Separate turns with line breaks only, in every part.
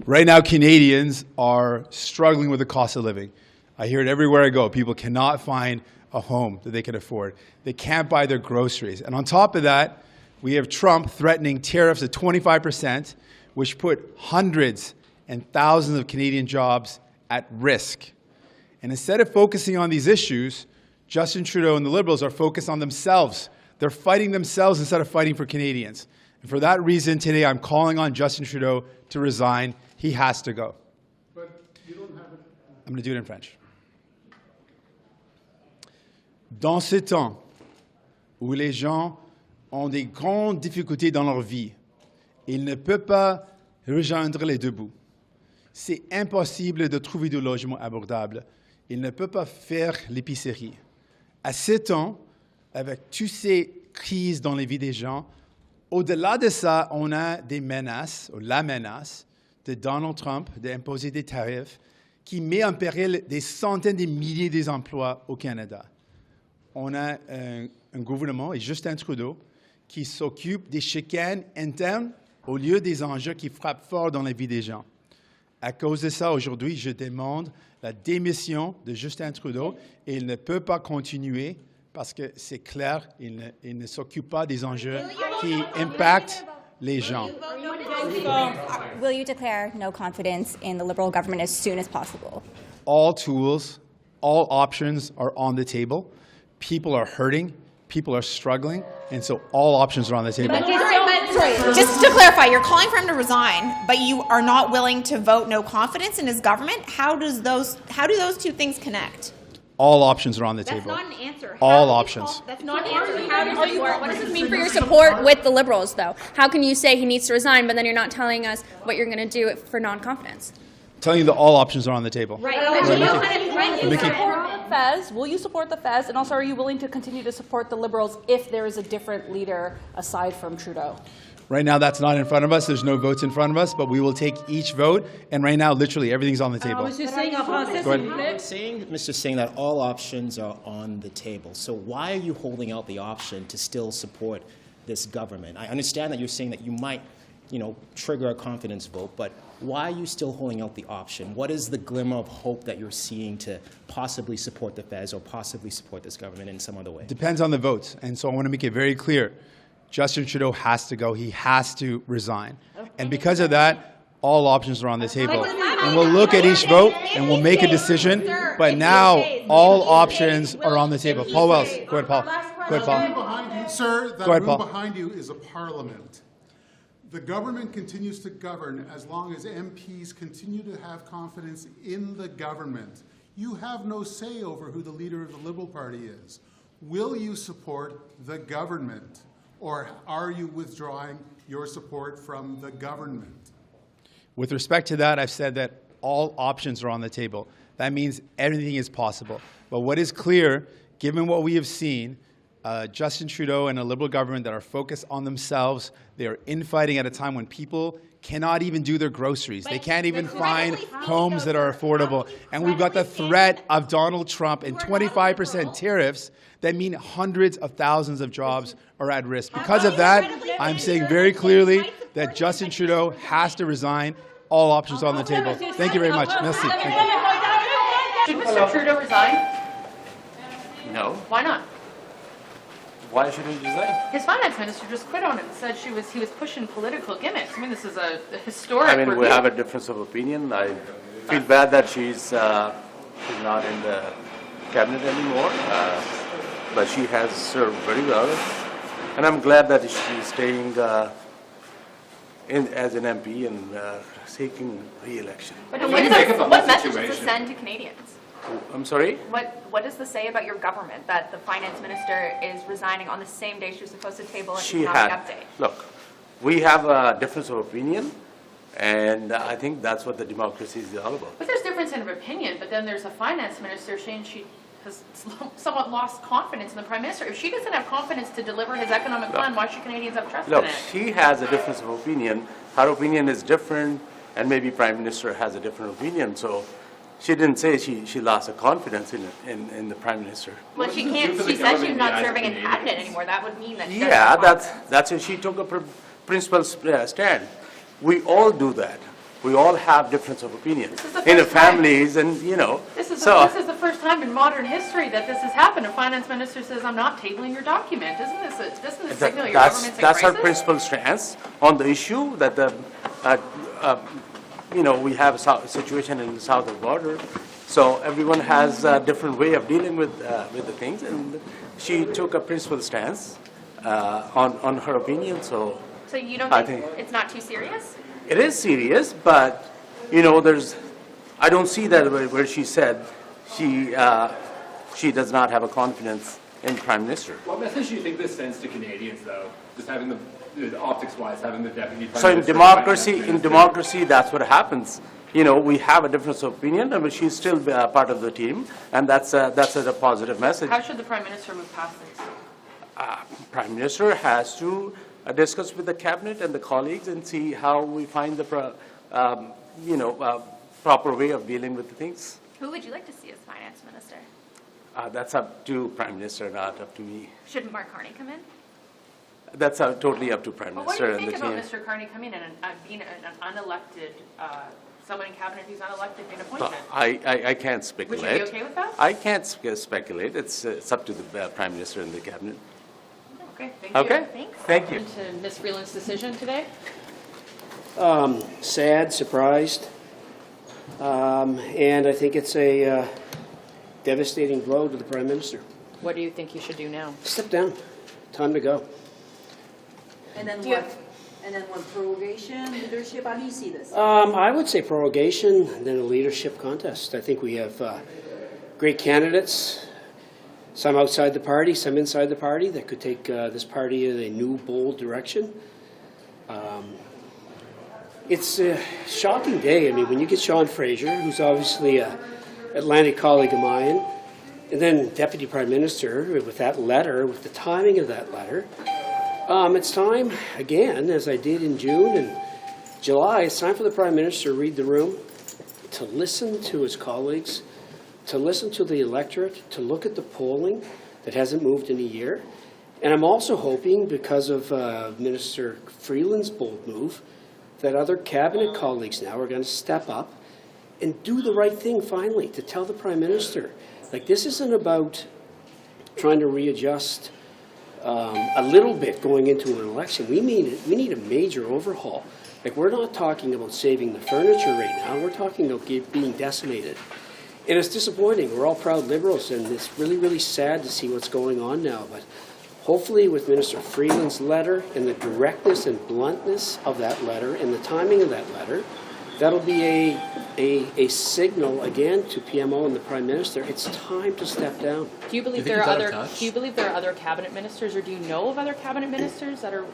Right now, Canadians are struggling with the cost of living. I hear it everywhere I go. People cannot find a home that they can afford. They can't buy their groceries. And on top of that, we have Trump threatening tariffs at 25%, which put hundreds and thousands of Canadian jobs at risk. And instead of focusing on these issues, Justin Trudeau and the Liberals are focused on themselves. They're fighting themselves instead of fighting for Canadians. And for that reason, today I'm calling on Justin Trudeau to resign. He has to go.
But you don't have it.
I'm going to do it in French. Dans ces temps où les gens ont des grandes difficultés dans leur vie, ils ne peuvent pas rejoindre les deux bouts. C'est impossible de trouver du logement abordable. Ils ne peuvent pas faire l'épicerie. À ces temps, avec toutes ces crises dans les vies des gens, au-delà de ça, on a des menaces, ou la menace de Donald Trump d'imposer des tarifs qui met en péril des centaines de milliers d'emplois au Canada. On a un gouvernement, et Justin Trudeau, qui s'occupe des chicanes internes au lieu des enjeux qui frappent fort dans la vie des gens. À cause de ça, aujourd'hui, je demande la démission de Justin Trudeau et il ne peut pas continuer parce que c'est clair, il ne s'occupe pas des enjeux qui impactent les gens.
Will you declare no confidence in the Liberal government as soon as possible?
All tools, all options are on the table. People are hurting, people are struggling, and so all options are on the table.
Just to clarify, you're calling for him to resign, but you are not willing to vote no confidence in his government? How do those two things connect?
All options are on the table.
That's not an answer.
All options.
That's not an answer.
What does this mean for your support with the Liberals, though? How can you say he needs to resign, but then you're not telling us what you're going to do for non-confidence?
Telling you that all options are on the table.
Right.
Will you support the Fez? And also, are you willing to continue to support the Liberals if there is a different leader aside from Trudeau?
Right now, that's not in front of us. There's no votes in front of us, but we will take each vote. And right now, literally, everything's on the table.
Mr. Singh, that all options are on the table. So why are you holding out the option to still support this government? I understand that you're saying that you might, trigger a confidence vote, but why are you still holding out the option? What is the glimmer of hope that you're seeing to possibly support the Fez or possibly support this government in some other way?
Depends on the votes. And so I want to make it very clear. Justin Trudeau has to go. He has to resign. And because of that, all options are on the table. And we'll look at each vote and we'll make a decision. But now, all options are on the table. Paul Wells. Go ahead, Paul. Go ahead, Paul.
Sir, that room behind you is a parliament. The government continues to govern as long as MPs continue to have confidence in the government. You have no say over who the leader of the Liberal Party is. Will you support the government, or are you withdrawing your support from the government?
With respect to that, I've said that all options are on the table. That means everything is possible. But what is clear, given what we have seen, Justin Trudeau and a Liberal government that are focused on themselves, they are infighting at a time when people cannot even do their groceries. They can't even find homes that are affordable. And we've got the threat of Donald Trump and 25% tariffs that mean hundreds of thousands of jobs are at risk. Because of that, I'm saying very clearly that Justin Trudeau has to resign. All options on the table. Thank you very much. Merci. Thank you.
Should Mr. Trudeau resign?
No.
Why not?
Why should he resign?
His finance minister just quit on him and said he was pushing political gimmicks. I mean, this is a historic.
I mean, we have a difference of opinion. I feel bad that she's not in the cabinet anymore, but she has served very well, and I'm glad that she's staying as an MP and seeking re-election.
But what message does this send to Canadians?
I'm sorry?
What does this say about your government that the finance minister is resigning on the same day she was supposed to table an economic update?
Look, we have a difference of opinion, and I think that's what the democracy is all about.
But there's difference in opinion, but then there's a finance minister saying she has somewhat lost confidence in the Prime Minister. If she doesn't have confidence to deliver his economic plan, why should Canadians have trust in it?
Look, she has a difference of opinion. Her opinion is different, and maybe Prime Minister has a different opinion. So she didn't say she lost her confidence in the Prime Minister.
Well, she can't. She said she's not serving in cabinet anymore. That would mean that she
that's it. She took a principled stand. We all do that. We all have difference of opinions
This is the
in the
first time.
families, and you know.
This is
so
the first time in modern history that this has happened. A finance minister says, "I'm not tabling your document." Doesn't this signal your government's in
that's her
crisis?
principal stance on the issue that the, you know, we have a situation in the southern border, so everyone has a different way of dealing with the things, and she took a principal stance on her opinion. So
you don't
I
think
think
it's not too serious?
it is serious, but you know, I don't see that where she said she does not have a confidence in Prime Minister.
What message do you think this sends to Canadians, though? Just having the optics-wise, having the deputy prime
So in
minister,
democracy, that's what happens. You know, we have a difference of opinion, but she's still part of the team, and that's a positive message.
How should the Prime Minister move past this?
Prime Minister has to discuss with the cabinet and the colleagues and see how we find the proper way of dealing with the things.
Who would you like to see as finance minister?
That's up to Prime Minister, not up to me.
Shouldn't Mark Carney come in?
That's totally up to Prime
Well, what do
Minister
you
and the
think
team.
about Mr. Carney coming in and being an unelected, someone in cabinet who's unelected being appointed?
I can't speculate.
Would you be okay with that?
I can't speculate. It's up to the Prime Minister and the cabinet.
Okay, thank you.
Okay?
Thanks.
Thank you.
To Ms. Freeland's decision today?
Sad, surprised, and I think it's a devastating blow to the Prime Minister.
What do you think he should do now?
Step down. Time to go.
And then what? And then what, prorogation, leadership, how do you see this?
I would say prorogation, and then a leadership contest. I think we have great candidates, some outside the party, some inside the party, that could take this party in a new, bold direction. It's a shocking day. I mean, when you get Sean Fraser, who's obviously an Atlantic colleague of mine, and then Deputy Prime Minister with that letter, with the timing of that letter, it's time, again, as I did in June and July, it's time for the Prime Minister to read the room, to listen to his colleagues, to listen to the electorate, to look at the polling that hasn't moved in a year. And I'm also hoping, because of Minister Freeland's bold move, that other cabinet colleagues now are going to step up and do the right thing finally, to tell the Prime Minister, like, this isn't about trying to readjust a little bit going into an election. We need a major overhaul. Like, we're not talking about saving the furniture right now. We're talking about being decimated. And it's disappointing. We're all proud Liberals, and it's really, really sad to see what's going on now. But hopefully with Minister Freeland's letter and the directness and bluntness of that letter and the timing of that letter, that'll be a signal again to PMO and the Prime Minister. It's time to step down.
Do you believe there are other cabinet ministers, or do you know of other cabinet ministers that are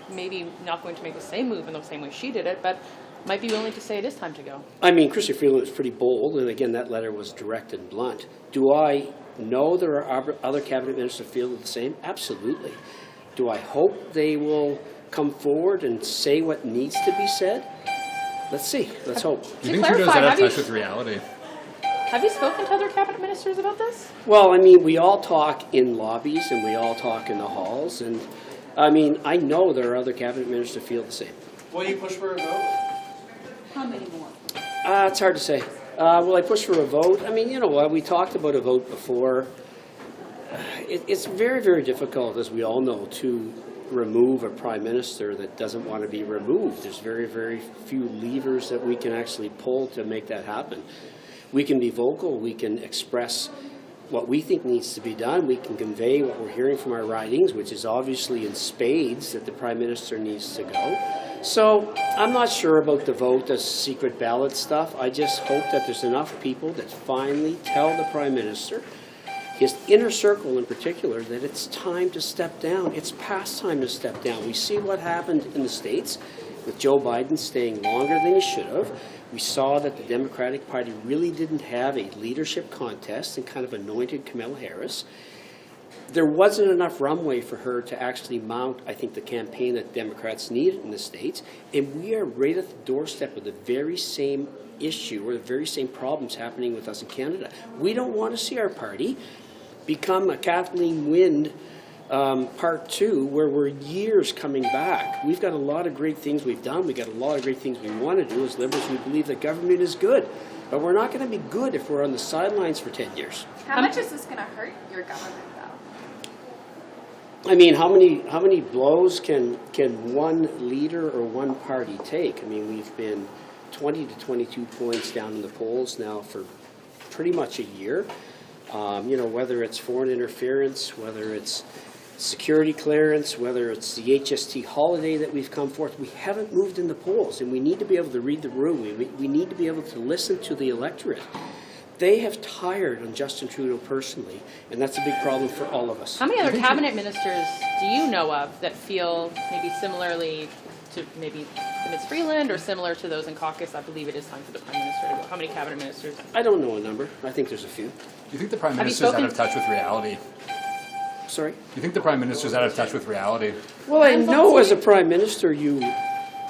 maybe not going to make the same move in the same way she did it, but might be willing to say it is time to go?
I mean, Chrystia Freeland was pretty bold, and again, that letter was direct and blunt. Do I know there are other cabinet ministers who feel the same? Absolutely. Do I hope they will come forward and say what needs to be said? Let's see. Let's hope.
Do you think Trudeau's out of touch with reality?
Have you spoken to other cabinet ministers about this?
Well, I mean, we all talk in lobbies and we all talk in the halls, and I mean, I know there are other cabinet ministers who feel the same.
Will you push for a vote? How many more?
It's hard to say. Will I push for a vote? I mean, you know what? We talked about a vote before. It's very, very difficult, as we all know, to remove a prime minister that doesn't want to be removed. There's very, very few levers that we can actually pull to make that happen. We can be vocal. We can express what we think needs to be done. We can convey what we're hearing from our ridings, which is obviously in spades that the prime minister needs to go. So I'm not sure about the vote, the secret ballot stuff. I just hope that there's enough people that finally tell the prime minister, his inner circle in particular, that it's time to step down. It's past time to step down. We see what happened in the States with Joe Biden staying longer than he should have. We saw that the Democratic Party really didn't have a leadership contest and kind of anointed Kamala Harris. There wasn't enough runway for her to actually mount, I think, the campaign that Democrats needed in the States. And we are right at the doorstep of the very same issue or the very same problems happening with us in Canada. We don't want to see our party become a Kathleen Wynne Part two, where we're years coming back. We've got a lot of great things we've done. We've got a lot of great things we want to do. As Liberals, we believe that government is good. But we're not going to be good if we're on the sidelines for 10 years.
How much is this going to hurt your government, though?
I mean, how many blows can one leader or one party take? I mean, we've been 20 to 22 points down in the polls now for pretty much a year. You know, whether it's foreign interference, whether it's security clearance, whether it's the HST holiday that we've come forth, we haven't moved in the polls, and we need to be able to read the room. We need to be able to listen to the electorate. They have tired on Justin Trudeau personally, and that's a big problem for all of us.
How many other cabinet ministers do you know of that feel maybe similarly to maybe Ms. Freeland or similar to those in caucus? I believe it is time for the Prime Minister to go. How many cabinet ministers?
I don't know a number. I think there's a few.
Do you think the Prime Minister is out of touch with reality?
Sorry?
Do you think the Prime Minister is out of touch with reality?
Well, I know as a Prime Minister you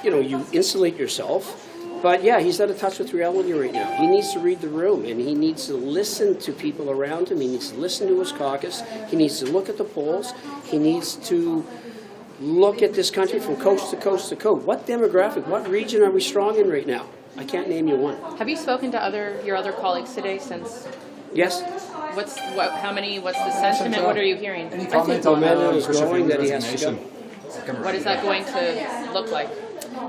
insulate yourself. But yeah, he's out of touch with reality right now. He needs to read the room, and he needs to listen to people around him. He needs to listen to his caucus. He needs to look at the polls. He needs to look at this country from coast to coast to coast. What demographic, what region are we strong in right now? I can't name you one.
Have you spoken to your other colleagues today since?
Yes.
What's the sentiment? What are you hearing?
Any comment on
Chrystia Freeland's resignation?
What is that going to look like?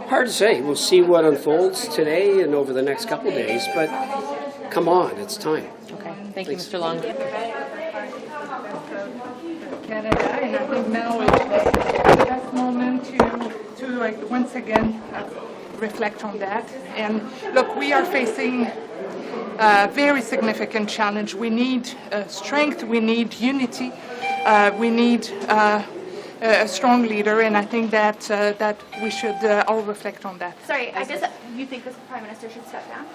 Hard to say. We'll see what unfolds today and over the next couple of days, but come on, it's time.
Okay. Thank you, Mr. Long.
Canada, and I think now is the best moment to like, once again reflect on that. And look, we are facing a very significant challenge. We need strength, we need unity, we need a strong leader, and I think that we should all reflect on that.
Sorry, I guess you think the Prime Minister should step down?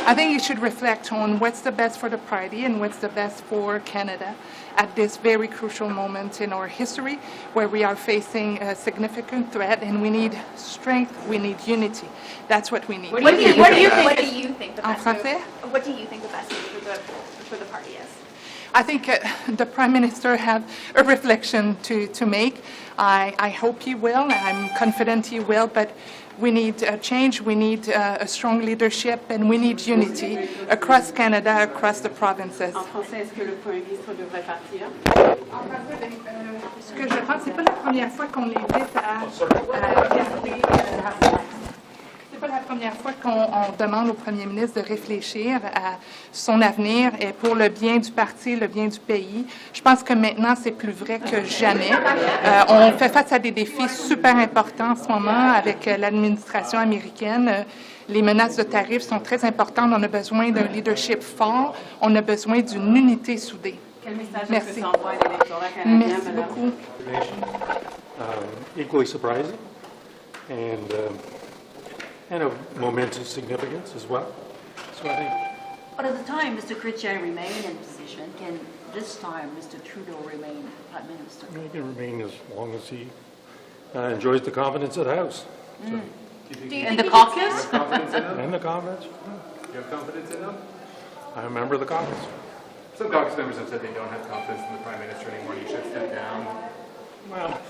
I think you should reflect on what's the best for the party and what's the best for Canada at this very crucial moment in our history where we are facing a significant threat and we need strength, we need unity. That's what we need.
What do you think the best move? What do you think the best move for the party is?
I think the Prime Minister has a reflection to make. I hope he will. I'm confident he will, but we need a change, we need a strong leadership, and we need unity across Canada, across the provinces.
En français, est-ce que le Premier ministre devrait partir?
Ce que je pense, c'est pas la première fois qu'on l'invite à garder. C'est pas la première fois qu'on demande au Premier ministre de réfléchir à son avenir et pour le bien du parti, le bien du pays. Je pense que maintenant, c'est plus vrai que jamais. On fait face à des défis super importants en ce moment avec l'administration américaine. Les menaces de tarifs sont très importantes. On a besoin d'un leadership fort. On a besoin d'une unité soudée.
Quel message
Merci.
est-ce que ça envoie à l'électorat canadien,
Merci
madame?
beaucoup.
Equally surprising and of momentous significance as well. So I think.
But at the time Mr. Chrystia remained in position, can this time Mr. Trudeau remain Prime Minister?
He can remain as long as he enjoys the confidence of the House. So.
And the caucus?
And the confidence.
You have confidence in them?
I remember the caucus.
Some caucus members have said they don't have confidence in the Prime Minister anymore. You should step down.
Well,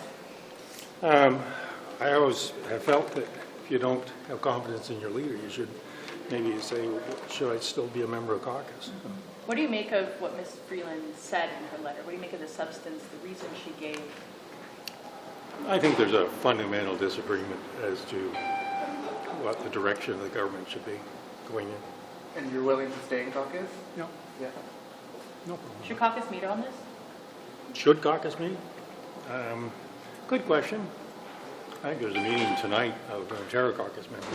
I always have felt that if you don't have confidence in your leader, you should maybe say, should I still be a member of caucus?
What do you make of what Ms. Freeland said in her letter? What do you make of the substance, the reason she gave?
I think there's a fundamental disagreement as to what the direction of the government should be going in.
And you're willing to stay in caucus?
No.
Yeah.
No problem.
Should caucus meet on this?
Should caucus meet? Good question. I think there's a meeting tonight of Terror Caucus members.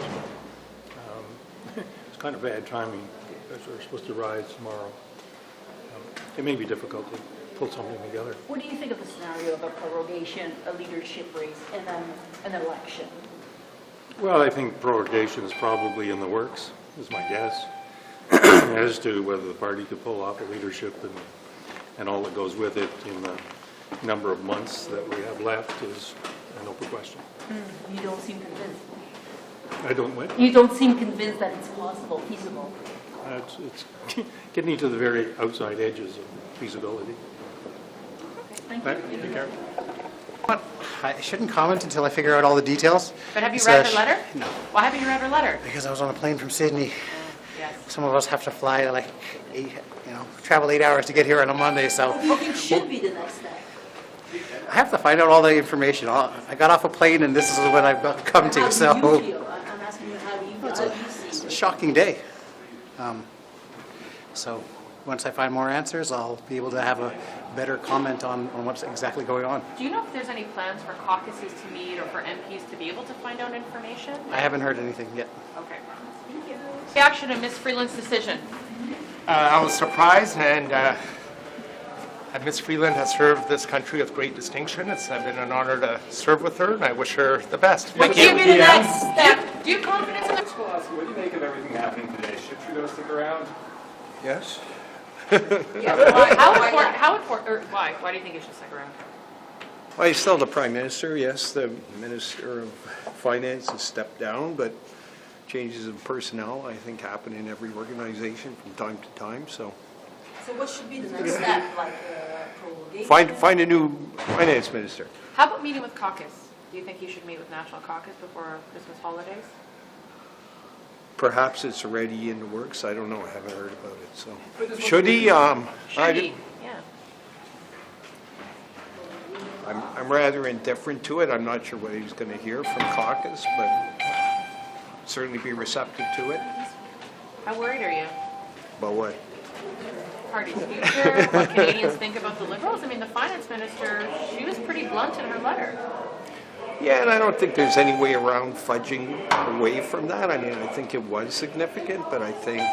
It's kind of bad timing because we're supposed to rise tomorrow. It may be difficult to pull something together.
What do you think of the scenario of a prorogation, a leadership race, and then an election?
Well, I think prorogation is probably in the works, is my guess. As to whether the party could pull off a leadership and all that goes with it in the number of months that we have left is an open question.
You don't seem convinced.
I don't win.
You don't seem convinced that it's possible, feasible.
It's getting to the very outside edges of feasibility.
Thank you.
Take care.
I shouldn't comment until I figure out all the details.
But have you
So
read her letter?
No,
Why haven't you read her letter?
because I was on a plane from Sydney.
Yes.
Some of us have to fly like travel 8 hours to get here on a Monday, so
Booking should be the next step.
I have to find out all the information. I got off a plane and this is what I've come
How
to,
do
so
you feel? I'm asking you, how do you feel? How do you see
it's
it?
a shocking day. So once I find more answers, I'll be able to have a better comment on what's exactly going on.
Do you know if there's any plans for caucuses to meet or for MPs to be able to find out information?
I haven't heard anything yet.
Okay. Reaction to Ms. Freeland's decision.
I was surprised, and Ms. Freeland has served this country with great distinction. It's been an honor to serve with her, and I wish her the best.
What should be the next step? Do you have confidence in the...
Powlowski, what do you make of everything happening today? Should Trudeau stick around?
Yes?
How important, or why? Why do you think he should stick around?
Well, he's still the Prime Minister. Yes, the Minister of Finance has stepped down, but changes of personnel, I think, happen in every organization from time to time, so.
So what should be the next step, like prorogation?
Find a new Finance Minister.
How about meeting with caucus? Do you think he should meet with National Caucus before Christmas holidays?
Perhaps it's already in the works. I don't know. I haven't heard about it, so.
Should he?
Should he? Yeah.
I'm rather indifferent to it. I'm not sure what he's going to hear from caucus, but certainly be receptive to it.
How worried are you?
About what?
Party's future, what Canadians think about the Liberals? I mean, the finance minister, she was pretty blunt in her letter.
Yeah, and I don't think there's any way around fudging away from that. I mean, I think it was significant, but I think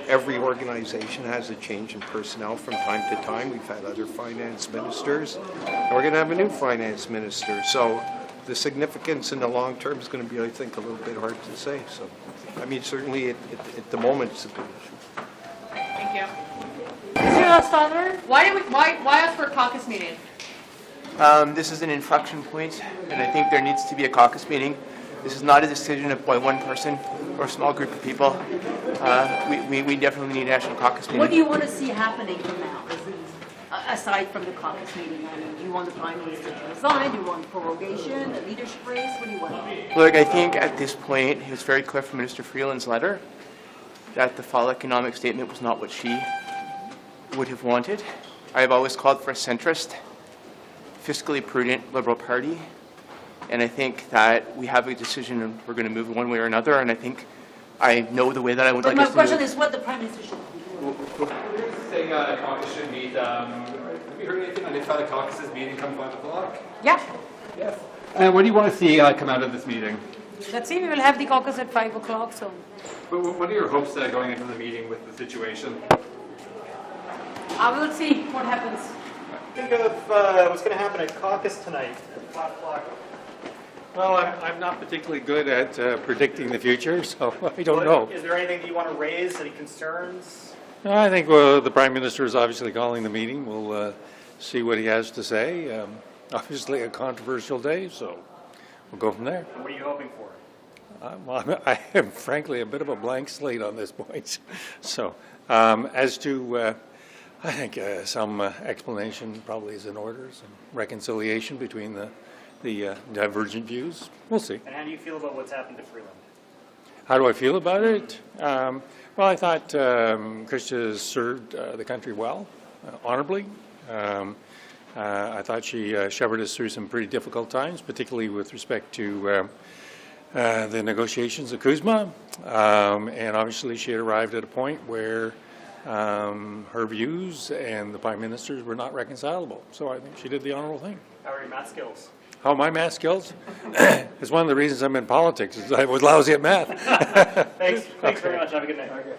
every organization has a change in personnel from time to time. We've had other finance ministers, and we're going to have a new finance minister. So the significance in the long term is going to be, I think, a little bit hard to say. So, I mean, certainly at the moment, it's a big issue.
Thank you. Mr. Housefather, why ask for a caucus meeting?
This is an inflection point, and I think there needs to be a caucus meeting. This is not a decision by one person or a small group of people. We definitely need a national caucus meeting.
What do you want to see happening from now, aside from the caucus meeting? I mean, do you want the Prime Minister to resign? Do you want prorogation, a leadership race? What do you want?
Look, I think at this point, it was very clear from Minister Freeland's letter that the fall economic statement was not what she would have wanted. I have always called for a centrist, fiscally prudent Liberal Party, and I think that we have a decision and we're going to move one way or another, and I think I know the way that I would
But
like us
my
to
question
move.
is what the Prime Minister should do.
Saying caucus should meet. Have you heard anything on if the caucus is meeting come 5 o'clock?
Yeah.
Yes. And what do you want to see come out of this meeting?
Let's see, we will have the caucus at 5 o'clock, so.
But what are your hopes going into the meeting with the situation?
I will see what happens.
Think of what's going to happen at caucus tonight at 5 o'clock.
Well, I'm not particularly good at predicting the future, so I don't know.
Is there anything that you want to raise? Any concerns?
No, I think the Prime Minister is obviously calling the meeting. We'll see what he has to say. Obviously a controversial day, so we'll go from there.
And what are you hoping for?
Well, I am frankly a bit of a blank slate on this point. So as to, I think some explanation probably is in order, some reconciliation between the divergent views. We'll see.
And how do you feel about what's happened to Freeland?
How do I feel about it? Well, I thought Chrystia served the country well, honorably. I thought she shepherded us through some pretty difficult times, particularly with respect to the negotiations of CUSMA. And obviously she had arrived at a point where her views and the Prime Minister's were not reconcilable. So I think she did the honorable thing.
How are your math skills?
How my math skills? It's one of the reasons I'm in politics, is I was lousy at math.
Thanks very much. Have a good night. Okay.